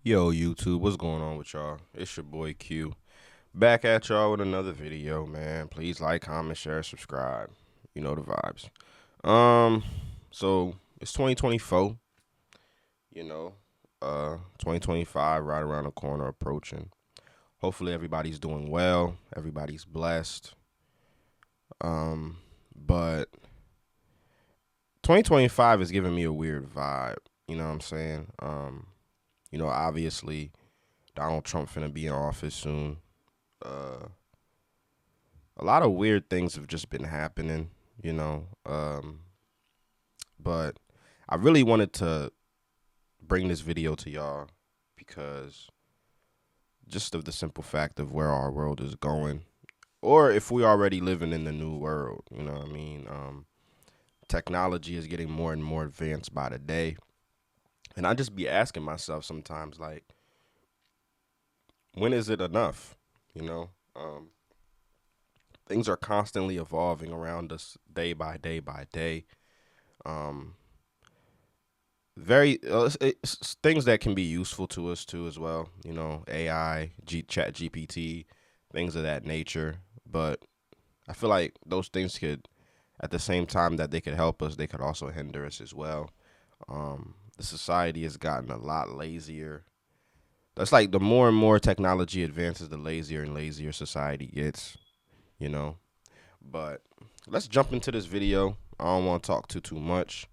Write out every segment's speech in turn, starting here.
Yo, YouTube, what's going on with y'all? It's your boy Q. Back at y'all with another video, man. Please like, comment, share, subscribe. You know the vibes. So it's 2024, you know, 2025 right around the corner approaching. Hopefully everybody's doing well, everybody's blessed. But 2025 is giving me a weird vibe, you know what I'm saying? Obviously Donald Trump finna be in office soon. A lot of weird things have just been happening, you know. But I really wanted to bring this video to y'all because just of the simple fact of where our world is going, or if we already living in the new world, you know what I mean? Technology is getting more and more advanced by the day. And I just be asking myself sometimes, like, when is it enough? You know, things are constantly evolving around us day by day by day. Um, it's things that can be useful to us too as well. You know, AI, Chat GPT, things of that nature. But I feel like those things could, at the same time that they could help us, they could also hinder us as well. The society has gotten a lot lazier. That's like the more and more technology advances, the lazier and lazier society gets, you know. But let's jump into this video. I don't want to talk too much.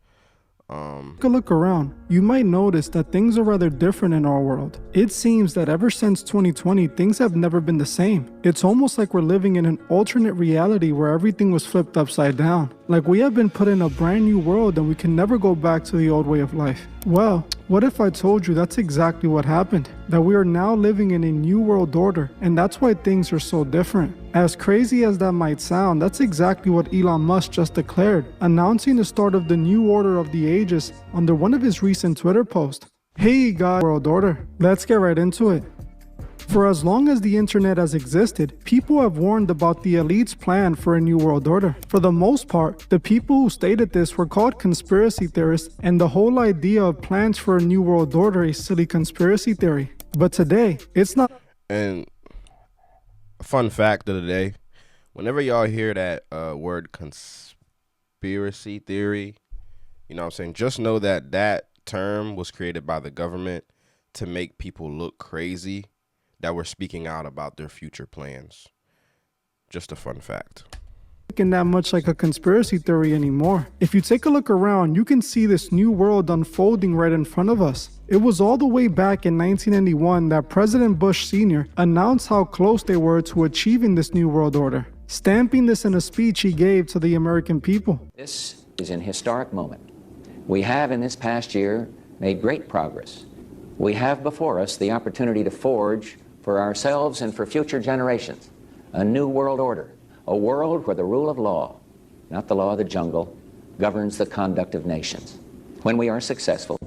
Take a look around. You might notice that things are rather different in our world. It seems that ever since 2020, things have never been the same. It's almost like we're living in an alternate reality where everything was flipped upside down. Like we have been put in a brand new world and we can never go back to the old way of life. Well, what if I told you that's exactly what happened? That we are now living in a new world order, and that's why things are so different. As crazy as that might sound, that's exactly what Elon Musk just declared, announcing the start of the new order of the ages under one of his recent Twitter posts. Hey guys, world order. Let's get right into it. For as long as the internet has existed, people have warned about the elite's plan for a new world order. For the most part, the people who stated this were called conspiracy theorists, and the whole idea of plans for a new world order a silly conspiracy theory. But today, it's not. And a fun fact of the day, whenever y'all hear that word conspiracy theory, you know what I'm saying, just know that that term was created by the government to make people look crazy that were speaking out about their future plans. Just a fun fact. That much like a conspiracy theory anymore. If you take a look around, you can see this new world unfolding right in front of us. It was all the way back in 1991 that President Bush Sr. announced how close they were to achieving this new world order, stamping this in a speech he gave to the American people. This is an historic moment. We have in this past year made great progress. We have before us the opportunity to forge for ourselves and for future generations a new world order, a world where the rule of law, not the law of the jungle, governs the conduct of nations. When we are successful,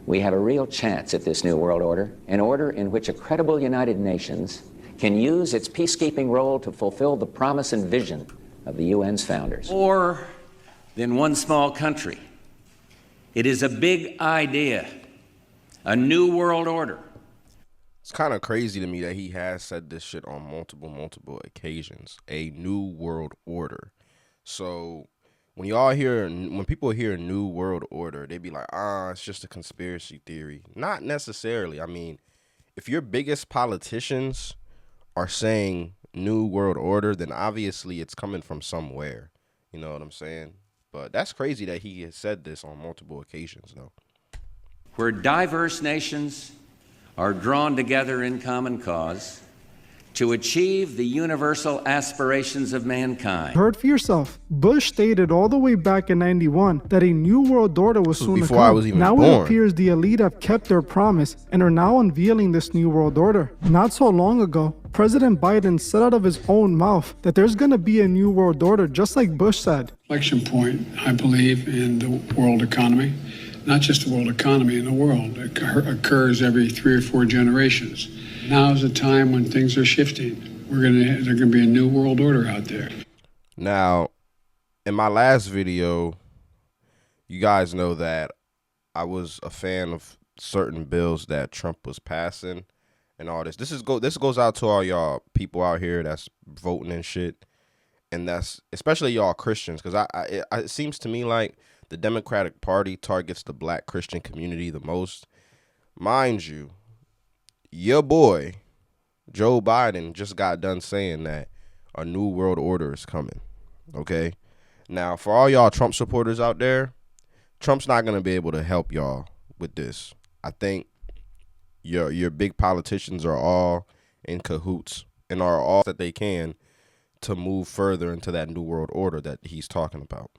we have a real chance at this new world order, an order in which a credible United Nations can use its peacekeeping role to fulfill the promise and vision of the UN's founders. More than one small country. It is a big idea, a new world order. It's kind of crazy to me that he has said this shit on multiple occasions. A new world order. So when people hear new world order, they be like, it's just a conspiracy theory. Not necessarily. I mean, if your biggest politicians are saying new world order, then obviously it's coming from somewhere. You know what I'm saying? But that's crazy that he has said this on multiple occasions, though. Where diverse nations are drawn together in common cause to achieve the universal aspirations of mankind. Heard for yourself. Bush stated all the way back in 91 that a new world order was soon to before come. I was even now born. It appears the elite have kept their promise and are now unveiling this new world order. Not so long ago, President Biden said out of his own mouth that there's going to be a new world order, just like Bush said. Inflection point, I believe, in the world economy. Not just the world economy, in the world. It occurs every 3 or 4 generations. Now is the time when things are shifting. There's going to be a new world order out there. Now, in my last video, you guys know that I was a fan of certain bills that Trump was passing and all this. This goes out to all y'all people out here that's voting and shit, and that's especially y'all Christians, because it seems to me like the Democratic Party targets the black Christian community the most. Mind you, your boy Joe Biden just got done saying that a new world order is coming. Okay, now for all y'all Trump supporters out there, Trump's not gonna be able to help y'all with this. I think your big politicians are all in cahoots and are all that they can to move further into that new world order that he's talking about.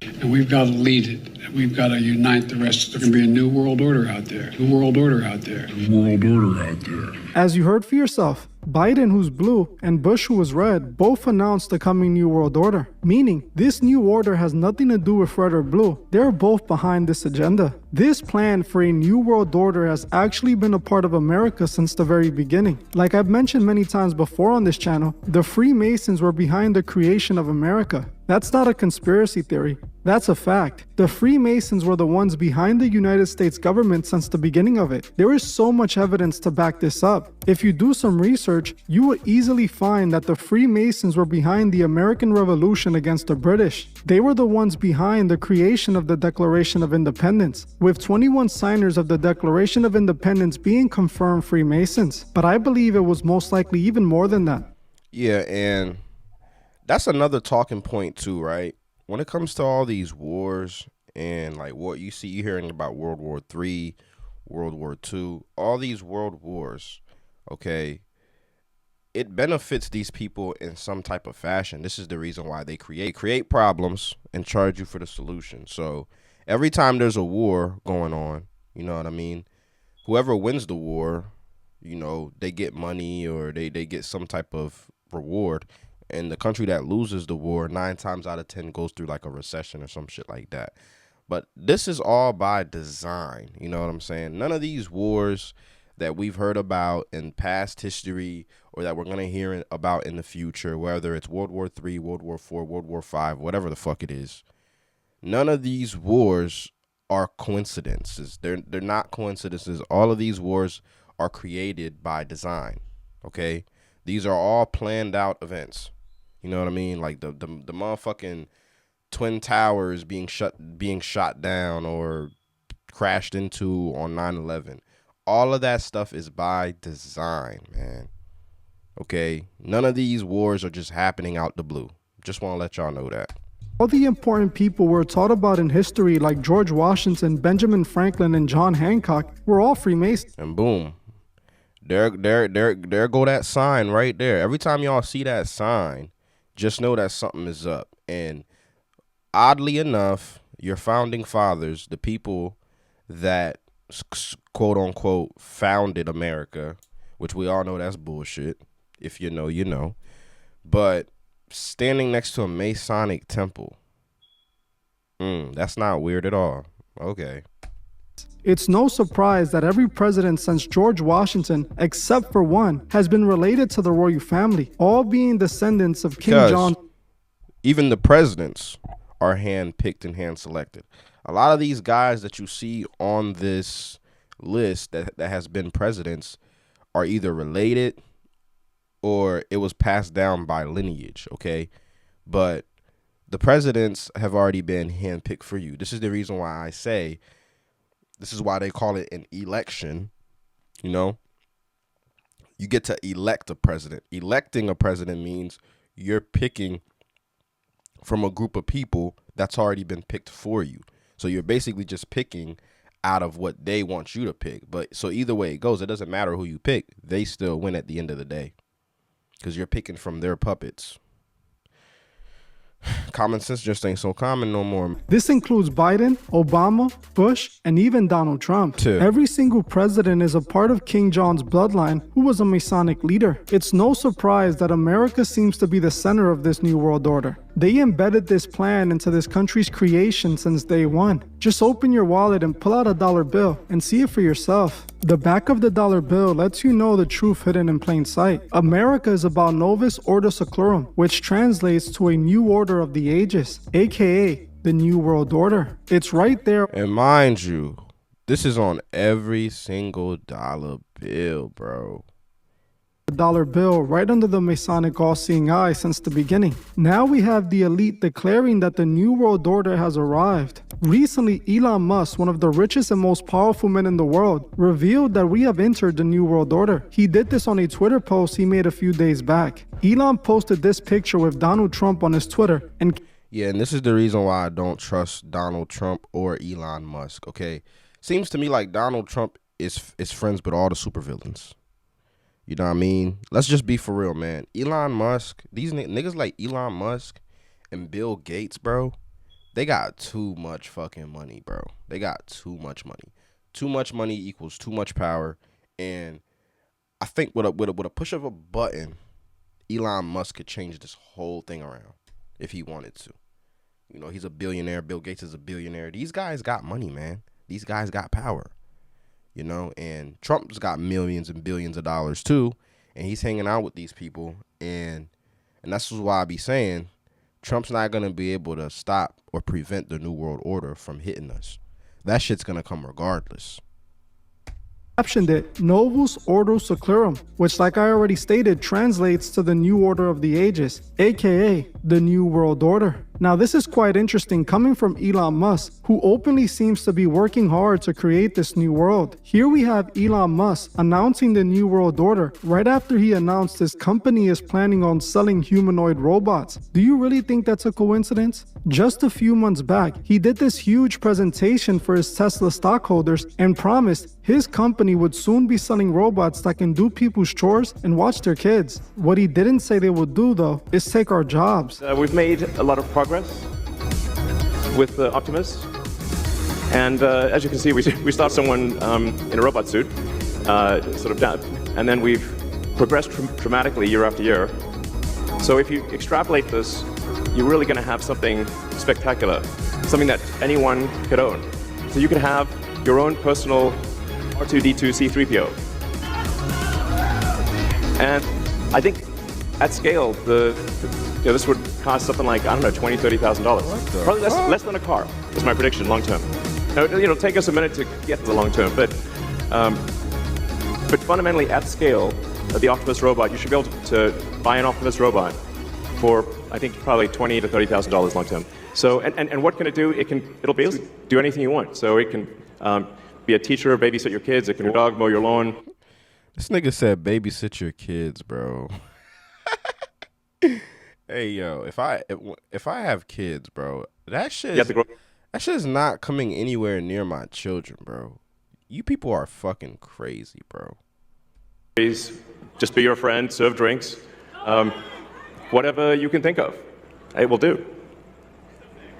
And we've got to lead it. We've got to unite the rest. There's going to be a new world order out there. New world order out there. New world order out there. As you heard for yourself, Biden, who's blue, and Bush, who was red, both announced the coming New World Order, meaning this new order has nothing to do with red or blue. They're both behind this agenda. This plan for a New World Order has actually been a part of America since the very beginning. Like I've mentioned many times before on this channel, the Freemasons were behind the creation of America. That's not a conspiracy theory. That's a fact. The Freemasons were the ones behind the United States government since the beginning of it. There is so much evidence to back this up. If you do some research, you will easily find that the Freemasons were behind the American Revolution against the British. They were the ones behind the creation of the Declaration of Independence, with 21 signers of the Declaration of Independence being confirmed Freemasons. But I believe it was most likely even more than that. Yeah, and that's another talking point too, right? When it comes to all these wars and like what you hearing about World War III, World War II, all these world wars, okay, it benefits these people in some type of fashion. This is the reason why they create problems and charge you for the solution. So every time there's a war going on, you know what I mean, whoever wins the war, you know, they get money or they get some type of reward. And the country that loses the war 9 times out of 10 goes through like a recession or some shit like that. But this is all by design. You know what I'm saying? None of these wars that we've heard about in past history or that we're going to hear about in the future, whether it's World War III, World War IV, World War V, whatever the fuck it is, none of these wars are coincidences. They're not coincidences. All of these wars are created by design. Okay? These are all planned out events. You know what I mean? Like the motherfucking Twin Towers being shot down or crashed into on 9/11. All of that stuff is by design, man. Okay? None of these wars are just happening out the blue. Just want to let y'all know that. All the important people we're taught about in history, like George Washington, Benjamin Franklin, and John Hancock, were all Freemasons. And boom. There go that sign right there. Every time y'all see that sign, just know that something is up. And oddly enough, your founding fathers, the people that quote unquote founded America, which we all know that's bullshit. If you know, you know. But standing next to a Masonic temple, that's not weird at all. Okay. It's no surprise that every president since George Washington, except for one, has been related to the royal family, all being descendants of King John. Even the presidents are hand-picked and hand-selected. A lot of these guys that you see on this list that has been presidents are either related or it was passed down by lineage, okay? But the presidents have already been hand-picked for you. This is the reason why I say, this is why they call it an election, you know? You get to elect a president. Electing a president means you're picking from a group of people that's already been picked for you. So you're basically just picking out of what they want you to pick. But so either way it goes, it doesn't matter who you pick. They still win at the end of the day because you're picking from their puppets. Common sense just ain't so common no more. This includes Biden, Obama, Bush, and even Donald Trump. Every single president is a part of King John's bloodline, who was a Masonic leader. It's no surprise that America seems to be the center of this new world order. They embedded this plan into this country's creation since day one. Just open your wallet and pull out a dollar bill and see it for yourself. The back of the dollar bill lets you know the truth hidden in plain sight. America is about Novus Ordo Seclorum, which translates to a new order of the ages, aka the New World Order. It's right there. And mind you, This is on every single dollar bill, bro. Dollar bill right under the Masonic all-seeing eye since the beginning. Now we have the elite declaring that the New World Order has arrived. Recently, Elon Musk, one of the richest and most powerful men in the world, revealed that we have entered the New World Order. He did this on a Twitter post he made a few days back. Elon posted this picture with Donald Trump on his Twitter and Yeah, and this is the reason why I don't trust Donald Trump or Elon Musk, okay? Seems to me like Donald Trump is friends with all the supervillains. You know what I mean? Let's just be for real, man. Elon Musk, these niggas like Elon Musk and Bill Gates, bro, they got too much fucking money, bro. They got too much money. Too much money equals too much power. And I think with a push of a button, Elon Musk could change this whole thing around if he wanted to. You know, he's a billionaire. Bill Gates is a billionaire. These guys got money, man. These guys got power. You know, and Trump's got millions and billions of dollars too, and he's hanging out with these people, and that's why I be saying Trump's not gonna be able to stop or prevent the New World Order from hitting us. That shit's gonna come regardless. captioned it Novus Ordo Seclorum, which, like I already stated, translates to the New Order of the Ages, aka the New World Order. Now, this is quite interesting coming from Elon Musk, who openly seems to be working hard to create this new world. Here we have Elon Musk announcing the New World Order right after he announced his company is planning on selling humanoid robots. Do you really think that's a coincidence? Just a few months back, he did this huge presentation for his Tesla stockholders and promised his company would soon be selling robots that can do people's chores and watch their kids. What he didn't say they would do, though, is take our jobs. We've made a lot of progress with Optimus. And as you can see, we start someone in a robot suit, sort of down, and then we've progressed dramatically year after year. So if you extrapolate this, you're really going to have something spectacular, something that anyone could own. So you could have your own personal R2-D2 C-3PO. And I think at scale, this would cost something like, I don't know, $20,000, $30,000. Probably less than a car, is my prediction, long term. Now, it'll take us a minute to get to the long term, but fundamentally at scale, the Optimus robot, you should be able to buy an Optimus robot for, I think, probably $20,000 to $30,000 long term. So, and what can it do? It'll be able to do anything you want. So it can be a teacher, babysit your kids, it can dog, mow your lawn. This nigga said babysit your kids, bro. Hey, yo, if I have kids, bro, that shit is not coming anywhere near my children, bro. You people are fucking crazy, bro. Just be your friend, serve drinks, whatever you can think of, it will do.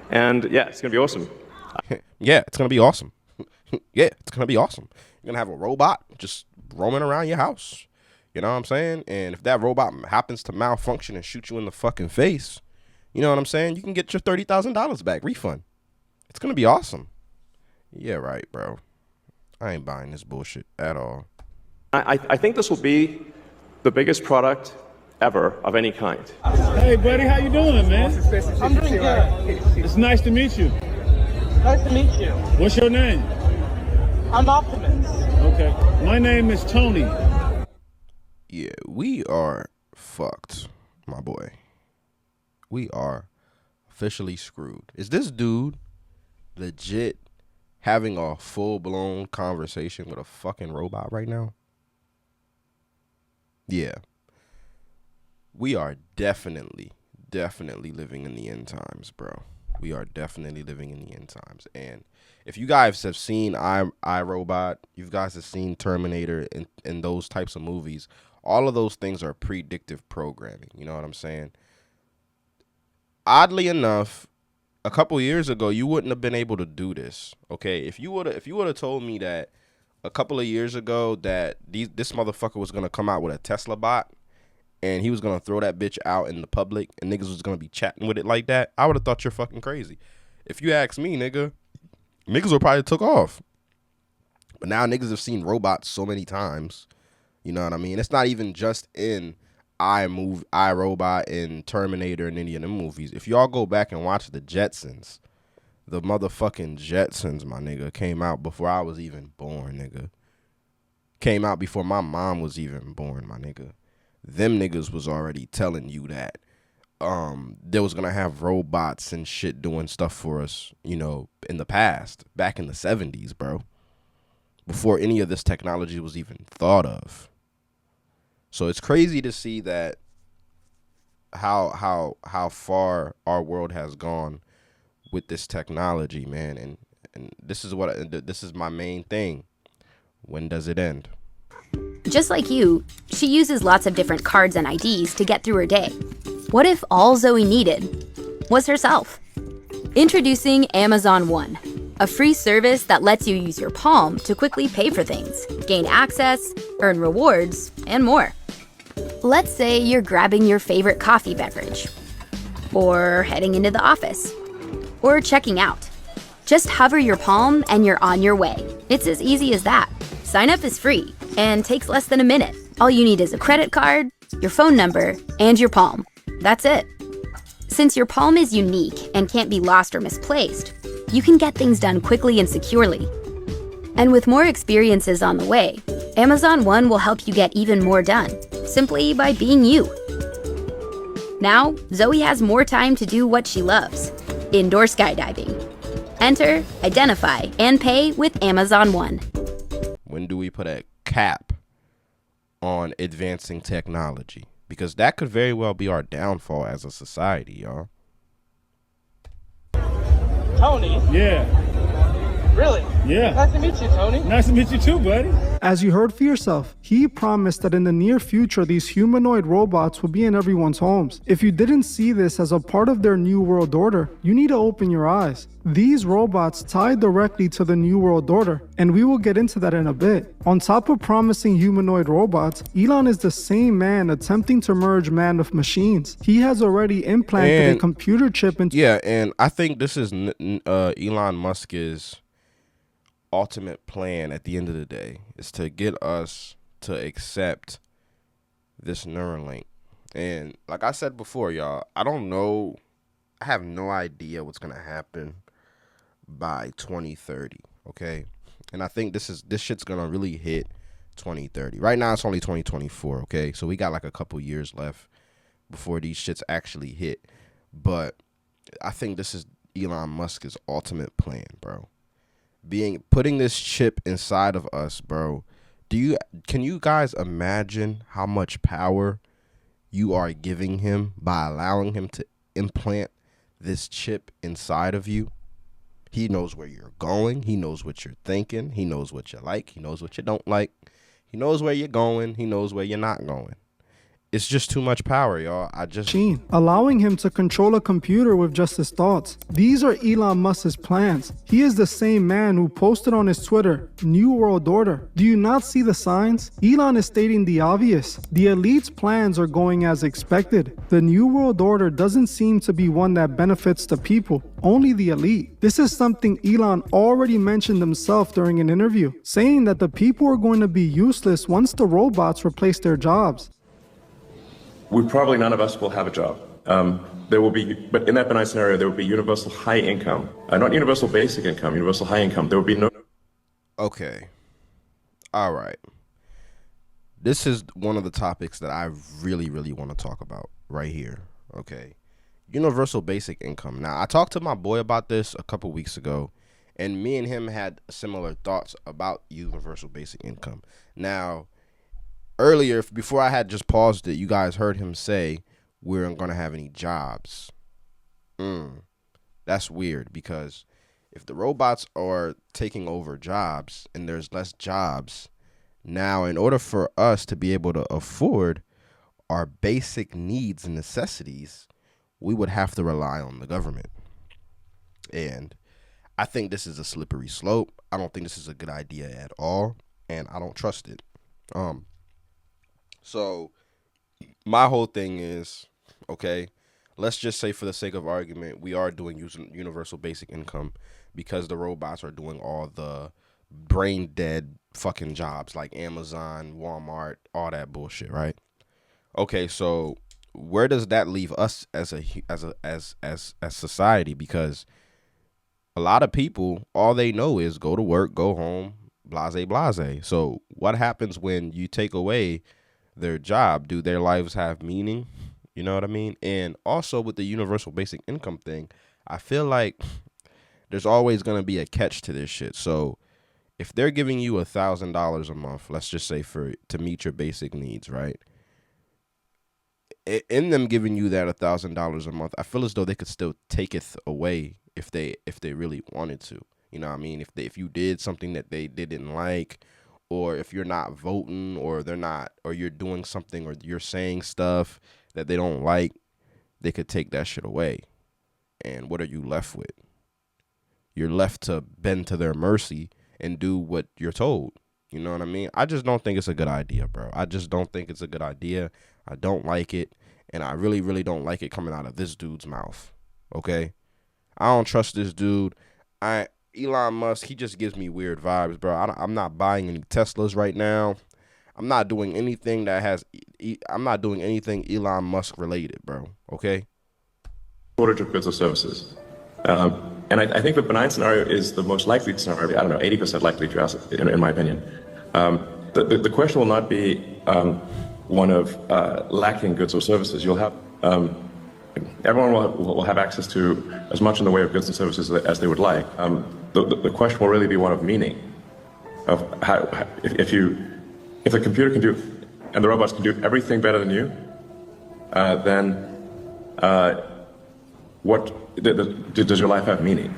And yeah, it's gonna be awesome. Yeah, it's gonna be awesome. Yeah, it's gonna be awesome. You're gonna have a robot just roaming around your house. You know what I'm saying? And if that robot happens to malfunction and shoot you in the fucking face, you know what I'm saying? You can get your $30,000 back, refund. It's gonna be awesome. Yeah, right, bro. I ain't buying this bullshit at all. I think this will be the biggest product ever of any kind. Hey, buddy, how you doing, man? I'm doing good. It's nice to meet you. Nice to meet you. What's your name? I'm Optimus. Okay. My name is Tony. Yeah, we are fucked, my boy. We are officially screwed. Is this dude legit having a full-blown conversation with a fucking robot right now? Yeah. We are definitely living in the end times, bro. We are definitely living in the end times. And if you guys have seen iRobot, you guys have seen Terminator and those types of movies, all of those things are predictive programming. You know what I'm saying? Oddly enough, a couple years ago, you wouldn't have been able to do this. Okay, if you would have told me that a couple of years ago that this motherfucker was gonna come out with a Tesla bot and he was gonna throw that bitch out in the public and niggas was gonna be chatting with it like that, I would have thought you're fucking crazy. If you ask me, niggas would probably took off. But now niggas have seen robots so many times. You know what I mean? It's not even just in iRobot and Terminator and any of them movies. If y'all go back and watch the Jetsons, The motherfucking Jetsons, my nigga, came out before I was even born, nigga. Came out before my mom was even born, my nigga. Them niggas was already telling you that there was gonna have robots and shit doing stuff for us, you know, in the past, back in the 70s, bro. Before any of this technology was even thought of. So it's crazy to see that how far our world has gone with this technology, man. And this is my main thing. When does it end? Just like you, she uses lots of different cards and IDs to get through her day. What if all Zoe needed was herself? Introducing Amazon One, a free service that lets you use your palm to quickly pay for things, gain access, earn rewards, and more. Let's say you're grabbing your favorite coffee beverage, or heading into the office, or checking out. Just hover your palm and you're on your way. It's as easy as that. Sign up is free and takes less than a minute. All you need is a credit card, your phone number, and your palm. That's it. Since your palm is unique and can't be lost or misplaced, you can get things done quickly and securely. And with more experiences on the way, Amazon One will help you get even more done, simply by being you. Now, Zoe has more time to do what she loves: indoor skydiving. Enter, identify, and pay with Amazon One. When do we put a cap on advancing technology? Because that could very well be our downfall as a society, y'all. Tony? Yeah. Really? Yeah. Nice to meet you, Tony. Nice to meet you too, buddy. As you heard for yourself, he promised that in the near future these humanoid robots will be in everyone's homes. If you didn't see this as a part of their New World Order, you need to open your eyes. These robots tie directly to the New World Order, and we will get into that in a bit. On top of promising humanoid robots, Elon is the same man attempting to merge man with machines. He has already implanted a computer chip into... Yeah, and I think this is Elon Musk's ultimate plan at the end of the day, is to get us to accept this Neuralink. And like I said before, y'all, I don't know. I have no idea what's going to happen by 2030, okay? And I think this shit's going to really hit 2030. Right now it's only 2024, okay? So we got like a couple years left before these shits actually hit. But I think this is Elon Musk's ultimate plan, bro. Putting this chip inside of us, bro. Can you guys imagine how much power you are giving him by allowing him to implant this chip inside of you? He knows where you're going. He knows what you're thinking. He knows what you like. He knows what you don't like. He knows where you're going. He knows where you're not going. It's just too much power, y'all. Allowing him to control a computer with just his thoughts. These are Elon Musk's plans. He is the same man who posted on his Twitter, New World Order. Do you not see the signs? Elon is stating the obvious. The elite's plans are going as expected. The New World Order doesn't seem to be one that benefits the people, only the elite. This is something Elon already mentioned himself during an interview, saying that the people are going to be useless once the robots replace their jobs. Probably none of us will have a job. There will be, but in that benign scenario, there will be universal high income. Not universal basic income, universal high income. There will be no... Okay. All right. This is one of the topics that I really, really want to talk about right here. Okay. Universal basic income. Now, I talked to my boy about this a couple weeks ago, and me and him had similar thoughts about universal basic income. Now, earlier, before I had just paused it, you guys heard him say we aren't going to have any jobs. That's weird, because if the robots are taking over jobs and there's less jobs, now in order for us to be able to afford our basic needs and necessities, we would have to rely on the government. And I think this is a slippery slope. I don't think this is a good idea at all, and I don't trust it. So my whole thing is, okay, let's just say for the sake of argument, we are doing universal basic income because the robots are doing all the brain dead fucking jobs like Amazon, Walmart, all that bullshit, right? Okay, so where does that leave us as society? Because a lot of people, all they know is go to work, go home, blase, blase. So what happens when you take away their job? Do their lives have meaning? You know what I mean? And also with the universal basic income thing, I feel like there's always going to be a catch to this shit. So if they're giving you $1,000 a month, let's just say to meet your basic needs, right? In them giving you that $1,000 a month, I feel as though they could still take it away if they really wanted to. You know what I mean? If you did something that they didn't like, or if you're not voting, or you're doing something, or you're saying stuff that they don't like, they could take that shit away. And what are you left with? You're left to bend to their mercy and do what you're told. You know what I mean? I just don't think it's a good idea, bro. I just don't think it's a good idea. I don't like it. And I really, really don't like it coming out of this dude's mouth. Okay? I don't trust this dude. Elon Musk, he just gives me weird vibes, bro. I'm not buying any Teslas right now. I'm not doing anything I'm not doing anything Elon Musk related, bro. Okay? Shortage of goods or services. And I think the benign scenario is the most likely scenario. I don't know, 80% likely to ask, in my opinion. The question will not be one of lacking goods or services. You'll have everyone will have access to as much in the way of goods and services as they would like. The question will really be one of meaning, of how if the computer can do and the robots can do everything better than you, then what does your life have meaning?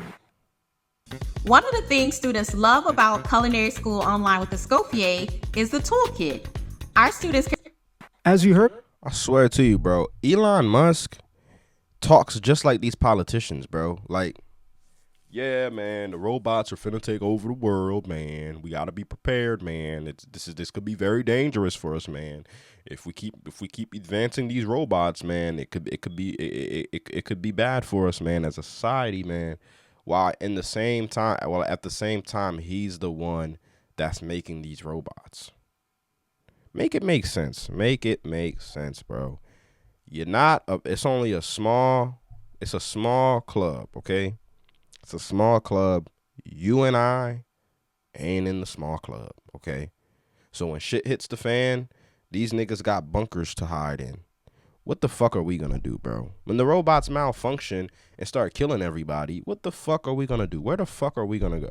One of the things students love about Culinary School Online with the Scopier is the toolkit. Our students can... As you heard, I swear to you, bro, Elon Musk talks just like these politicians, bro. Like, yeah, man, the robots are finna take over the world, man. We gotta be prepared, man. This could be very dangerous for us, man. If we keep advancing these robots, man, it could be bad for us, man, as a society, man. While at the same time, he's the one that's making these robots. Make it make sense. Make it make sense, bro. It's a small club, okay? It's a small club. You and I ain't in the small club, okay? So when shit hits the fan, these niggas got bunkers to hide in. What the fuck are we gonna do, bro? When the robots malfunction and start killing everybody, what the fuck are we gonna do? Where the fuck are we gonna go?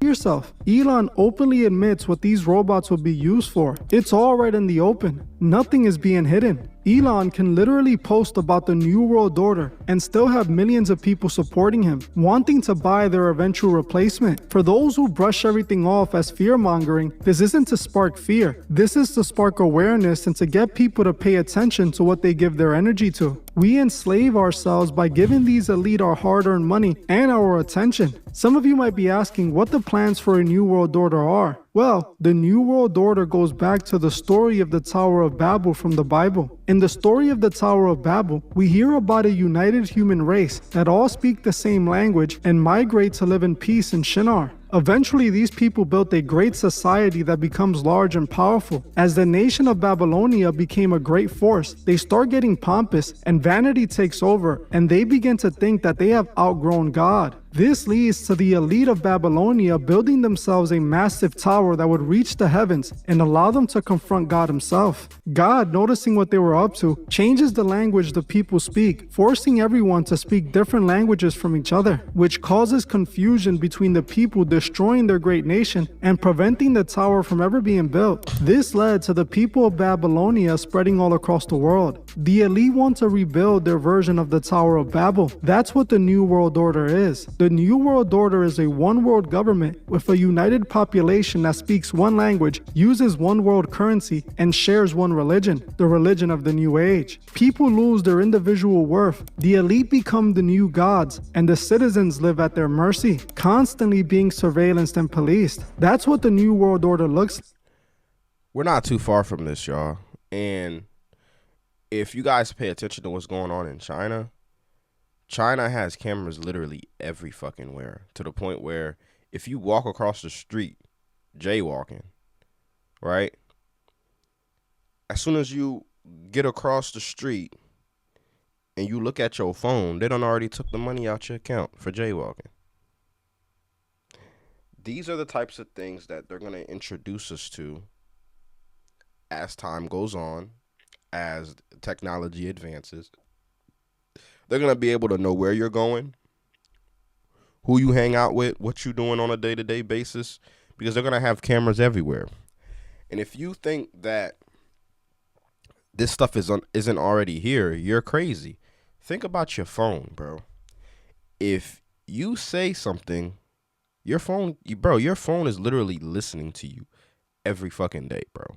yourself. Elon openly admits what these robots will be used for. It's all right in the open. Nothing is being hidden. Elon can literally post about the New World Order and still have millions of people supporting him, wanting to buy their eventual replacement. For those who brush everything off as fear-mongering, this isn't to spark fear. This is to spark awareness and to get people to pay attention to what they give their energy to. We enslave ourselves by giving these elite our hard-earned money and our attention. Some of you might be asking what the plans for a New World Order are. Well, the New World Order goes back to the story of the Tower of Babel from the Bible. In the story of the Tower of Babel, we hear about a united human race that all speak the same language and migrate to live in peace in Shinar. Eventually, these people built a great society that becomes large and powerful. As the nation of Babylonia became a great force, they start getting pompous and vanity takes over, and they begin to think that they have outgrown God. This leads to the elite of Babylonia building themselves a massive tower that would reach the heavens and allow them to confront God himself. God, noticing what they were up to, changes the language the people speak, forcing everyone to speak different languages from each other, which causes confusion between the people, destroying their great nation and preventing the tower from ever being built. This led to the people of Babylonia spreading all across the world. The elite want to rebuild their version of the Tower of Babel. That's what the New World Order is. The New World Order is a one-world government with a united population that speaks one language, uses one world currency, and shares one religion, the religion of the New Age. People lose their individual worth. The elite become the new gods, and the citizens live at their mercy, constantly being surveillanced and policed. That's what the New World Order looks like. We're not too far from this, y'all. And if you guys pay attention to what's going on in China, China has cameras literally every fucking where, to the point where if you walk across the street, jaywalking, right? As soon as you get across the street and you look at your phone, they done already took the money out your account for jaywalking. These are the types of things that they're going to introduce us to as time goes on, as technology advances. They're going to be able to know where you're going, who you hang out with, what you're doing on a day-to-day basis, because they're going to have cameras everywhere. And if you think that this stuff isn't already here, you're crazy. Think about your phone, bro. If you say something, your phone is literally listening to you every fucking day, bro.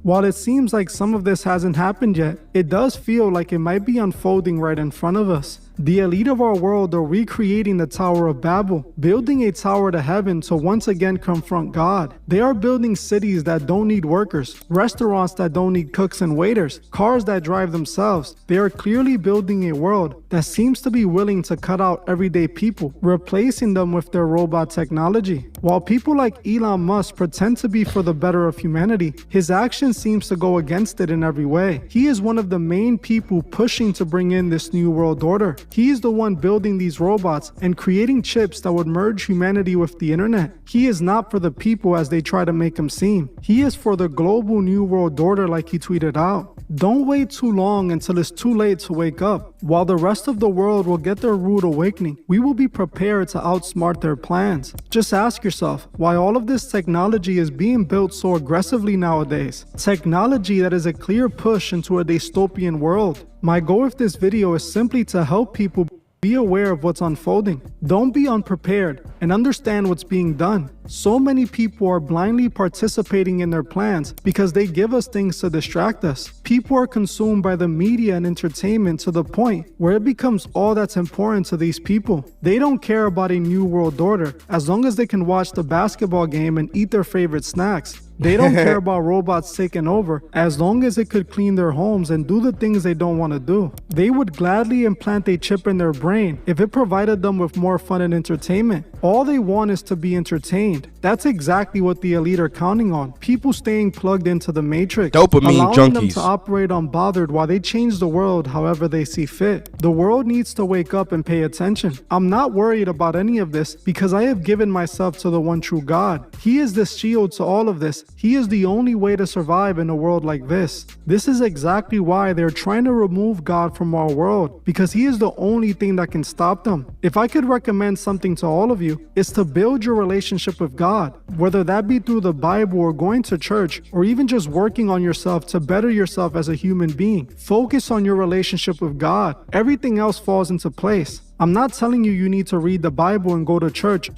While it seems like some of this hasn't happened yet, it does feel like it might be unfolding right in front of us. The elite of our world are recreating the Tower of Babel, building a tower to heaven to once again confront God. They are building cities that don't need workers, restaurants that don't need cooks and waiters, cars that drive themselves. They are clearly building a world that seems to be willing to cut out everyday people, replacing them with their robot technology. While people like Elon Musk pretend to be for the better of humanity, his action seems to go against it in every way. He is one of the main people pushing to bring in this new world order. He is the one building these robots and creating chips that would merge humanity with the internet. He is not for the people as they try to make him seem. He is for the global new world order, like he tweeted out. Don't wait too long until it's too late to wake up. While the rest of the world will get their rude awakening, we will be prepared to outsmart their plans. Just ask yourself why all of this technology is being built so aggressively nowadays. Technology that is a clear push into a dystopian world. My goal with this video is simply to help people be aware of what's unfolding. Don't be unprepared and understand what's being done. So many people are blindly participating in their plans because they give us things to distract us. People are consumed by the media and entertainment to the point where it becomes all that's important to these people. They don't care about a new world order as long as they can watch the basketball game and eat their favorite snacks. They don't care about robots taking over as long as it could clean their homes and do the things they don't want to do. They would gladly implant a chip in their brain if it provided them with more fun and entertainment. All they want is to be entertained. That's exactly what the elite are counting on. People staying plugged into the matrix, Dopamine allowing junkies. them to operate unbothered while they change the world however they see fit. The world needs to wake up and pay attention. I'm not worried about any of this because I have given myself to the one true God. He is the shield to all of this. He is the only way to survive in a world like this. This is exactly why they're trying to remove God from our world, because he is the only thing that can stop them. If I could recommend something to all of you, it's to build your relationship with God, whether that be through the Bible or going to church, or even just working on yourself to better yourself as a human being. Focus on your relationship with God. Everything else falls into place. I'm not telling you need to read the Bible and go to church.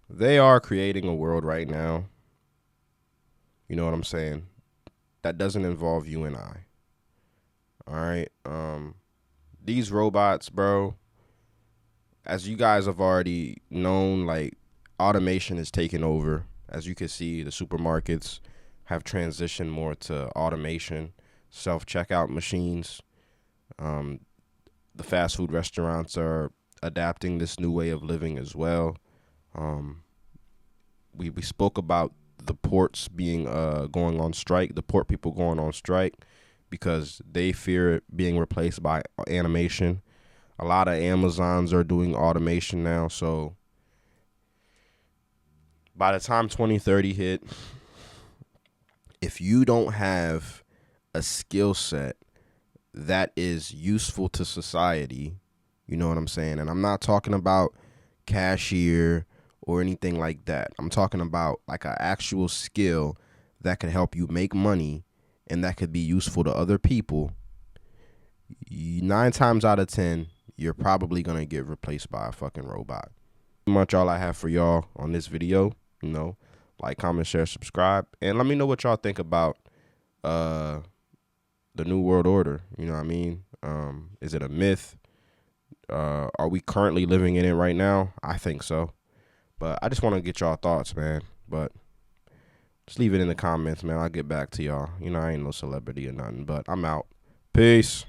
They are creating a world right now. You know what I'm saying? That doesn't involve you and I. All right. These robots, bro, as you guys have already known, like, automation is taking over. As you can see, the supermarkets have transitioned more to automation, self-checkout machines. The fast food restaurants are adapting this new way of living as well. We spoke about the ports being going on strike, the port people going on strike because they fear it being replaced by animation. A lot of Amazons are doing automation now, so by the time 2030 hit, if you don't have a skill set that is useful to society, you know what I'm saying? And I'm not talking about cashier or anything like that. I'm talking about like an actual skill that could help you make money and that could be useful to other people. 9 times out of 10, you're probably going to get replaced by a fucking robot. Pretty much all I have for y'all on this video. You know, like, comment, share, subscribe, and let me know what y'all think about the New World Order. You know what I mean? Is it a myth? Are we currently living in it right now? I think so. But I just want to get y'all thoughts, man. But just leave it in the comments, man. I'll get back to y'all. You know, I ain't no celebrity or nothing, but I'm out. Peace.